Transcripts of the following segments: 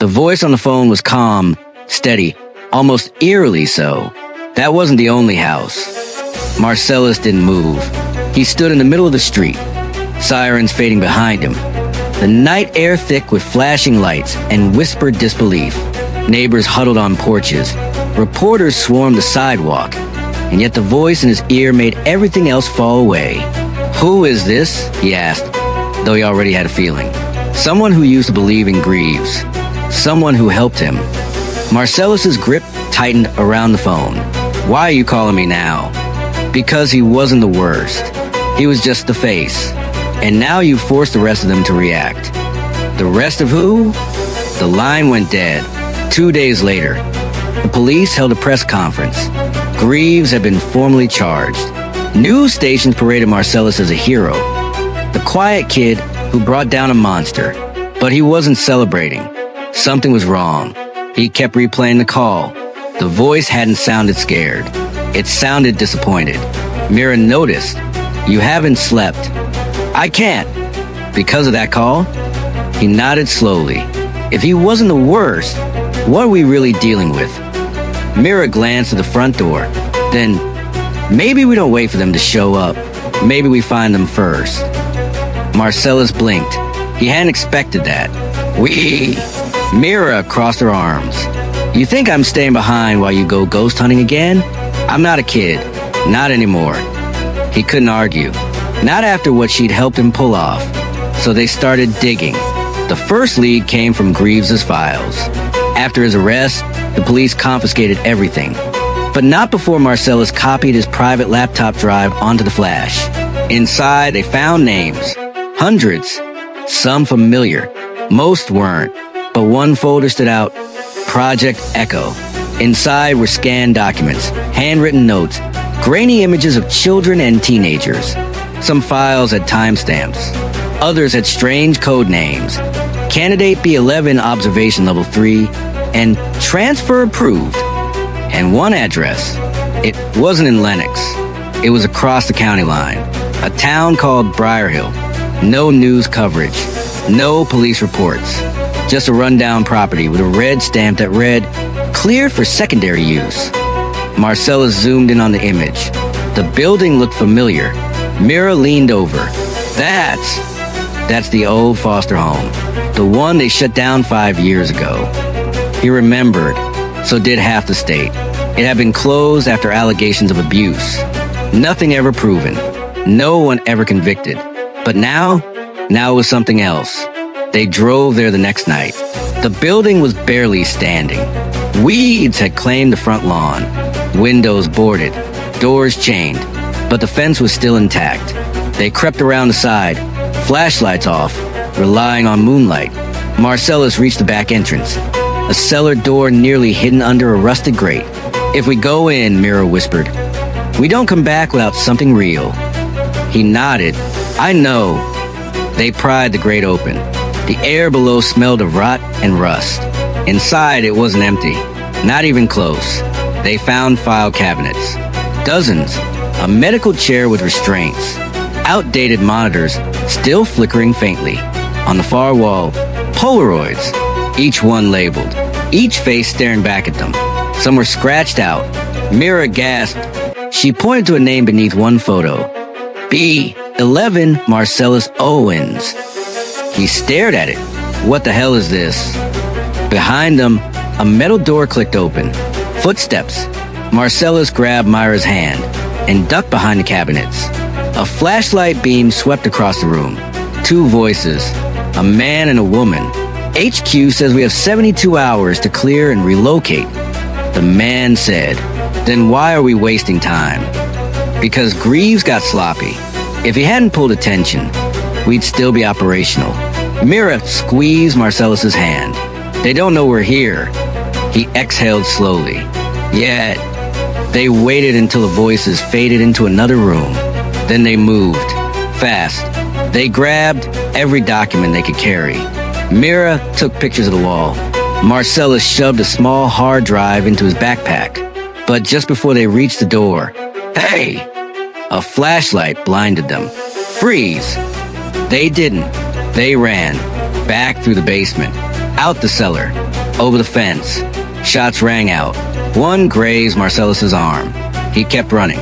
The voice on the phone was calm, steady, almost eerily so. That wasn't the only house. Marcellus didn't move. He stood in the middle of the street, sirens fading behind him. The night air thick with flashing lights and whispered disbelief. Neighbors huddled on porches. Reporters swarmed the sidewalk. And yet the voice in his ear made everything else fall away. "Who is this?" he asked, though he already had a feeling. Someone who used to believe in Greaves. Someone who helped him. Marcellus's grip tightened around the phone. "Why are you calling me now?" "Because he wasn't the worst. He was just the face. And now you've forced the rest of them to react." "The rest of who?" The line went dead. 2 days later, the police held a press conference. Greaves had been formally charged. News stations paraded Marcellus as a hero. The quiet kid who brought down a monster. But he wasn't celebrating. Something was wrong. He kept replaying the call. The voice hadn't sounded scared. It sounded disappointed. Mira noticed. "You haven't slept." "I can't." "Because of that call?" He nodded slowly. If he wasn't the worst, what are we really dealing with? Mira glanced at the front door. Then, maybe we don't wait for them to show up. Maybe we find them first. Marcellus blinked. He hadn't expected that. Mira crossed her arms. "You think I'm staying behind while you go ghost hunting again? I'm not a kid. Not anymore." He couldn't argue. Not after what she'd helped him pull off. So they started digging. The first lead came from Greaves' files. After his arrest, the police confiscated everything. But not before Marcellus copied his private laptop drive onto the flash. Inside, they found names. Hundreds. Some familiar. Most weren't. But one folder stood out. Project Echo. Inside were scanned documents, handwritten notes, grainy images of children and teenagers. Some files had timestamps. Others had strange code names. Candidate B11 Observation Level 3 and Transfer Approved. And one address. It wasn't in Lenox. It was across the county line. A town called Briarhill. No news coverage. No police reports. Just a rundown property with a red stamp that read, "Cleared for secondary use." Marcellus zoomed in on the image. The building looked familiar. Mira leaned over. That's the old foster home. The one they shut down 5 years ago. He remembered. So did half the state. It had been closed after allegations of abuse. Nothing ever proven. No one ever convicted. But now it was something else. They drove there the next night. The building was barely standing. Weeds had claimed the front lawn. Windows boarded. Doors chained. But the fence was still intact. They crept around the side, flashlights off, relying on moonlight. Marcellus reached the back entrance. A cellar door nearly hidden under a rusted grate. "If we go in," Mira whispered, "we don't come back without something real." He nodded. "I know." They pried the grate open. The air below smelled of rot and rust. Inside, it wasn't empty. Not even close. They found file cabinets. Dozens. A medical chair with restraints. Outdated monitors, still flickering faintly. On the far wall, Polaroids. Each one labeled. Each face staring back at them. Some were scratched out. Mira gasped. She pointed to a name beneath one photo. B11 Marcellus Owens. He stared at it. "What the hell is this?" Behind them, a metal door clicked open. Footsteps. Marcellus grabbed Mira's hand and ducked behind the cabinets. A flashlight beam swept across the room. Two voices. A man and a woman. "HQ says we have 72 hours to clear and relocate." The man said, "Then why are we wasting time?" "Because Greaves got sloppy. If he hadn't pulled attention, we'd still be operational." Mira squeezed Marcellus's hand. "They don't know we're here." He exhaled slowly. Yet, they waited until the voices faded into another room. Then they moved. Fast. They grabbed every document they could carry. Mira took pictures of the wall. Marcellus shoved a small hard drive into his backpack. But just before they reached the door, "Hey!" A flashlight blinded them. "Freeze!" They didn't. They ran. Back through the basement. Out the cellar. Over the fence. Shots rang out. One grazed Marcellus's arm. He kept running.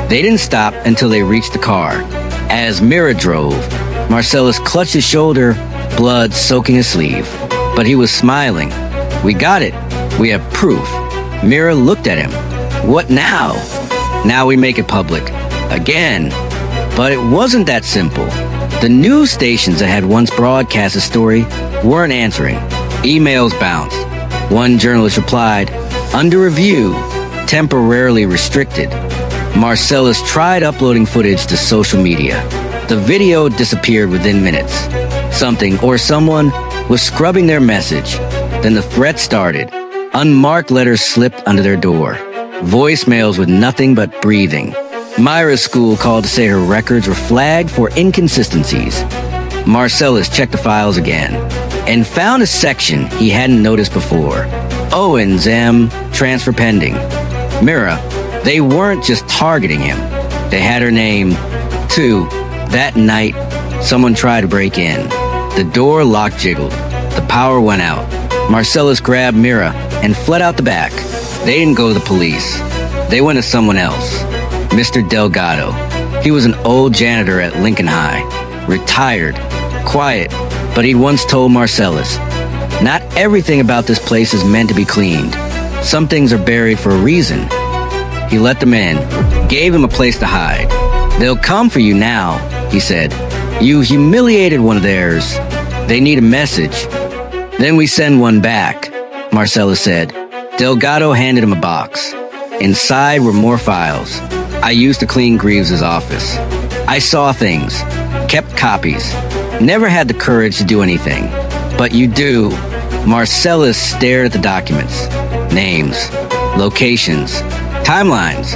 They didn't stop until they reached the car. As Mira drove, Marcellus clutched his shoulder, blood soaking his sleeve. But he was smiling. We got it. We have proof. Mira looked at him. What now? Now we make it public. Again. But it wasn't that simple. The news stations that had once broadcast the story weren't answering. Emails bounced. One journalist replied, "Under review, temporarily restricted." Marcellus tried uploading footage to social media. The video disappeared within minutes. Something or someone was scrubbing their message. Then the threat started. Unmarked letters slipped under their door. Voicemails with nothing but breathing. Mira's school called to say her records were flagged for inconsistencies. Marcellus checked the files again and found a section he hadn't noticed before. Owens M. transfer pending. Mira, they weren't just targeting him. They had her name. 2. That night, someone tried to break in. The door lock jiggled. The power went out. Marcellus grabbed Mira and fled out the back. They didn't go to the police. They went to someone else. Mr. Delgado. He was an old janitor at Lincoln High. Retired. Quiet. But he'd once told Marcellus, "Not everything about this place is meant to be cleaned. Some things are buried for a reason." He let them in, gave them a place to hide. "They'll come for you now," he said. "You humiliated one of theirs. They need a message." "Then we send one back," Marcellus said. Delgado handed him a box. Inside were more files. I used to clean Greaves' office. I saw things, kept copies, never had the courage to do anything. But you do. Marcellus stared at the documents. Names, locations, timelines.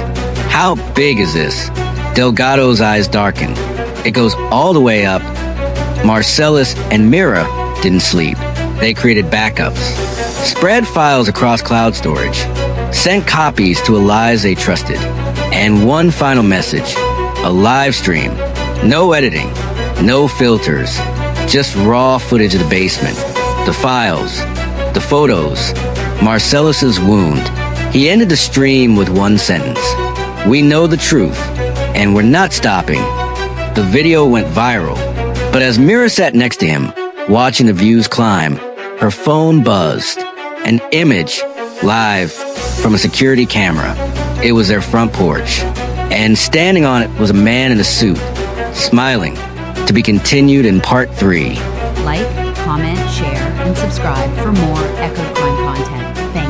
How big is this? Delgado's eyes darkened. It goes all the way up. Marcellus and Mira didn't sleep. They created backups, spread files across cloud storage, sent copies to allies they trusted, and one final message, a live stream. No editing, no filters, just raw footage of the basement, the files, the photos, Marcellus's wound. He ended the stream with one sentence. "We know the truth, and we're not stopping." The video went viral, but as Mira sat next to him, watching the views climb, her phone buzzed. An image, live, from a security camera. It was their front porch, and standing on it was a man in a suit, smiling. To be continued in part 3. Like, comment, share, and subscribe for more Echo Crime content. Thanks.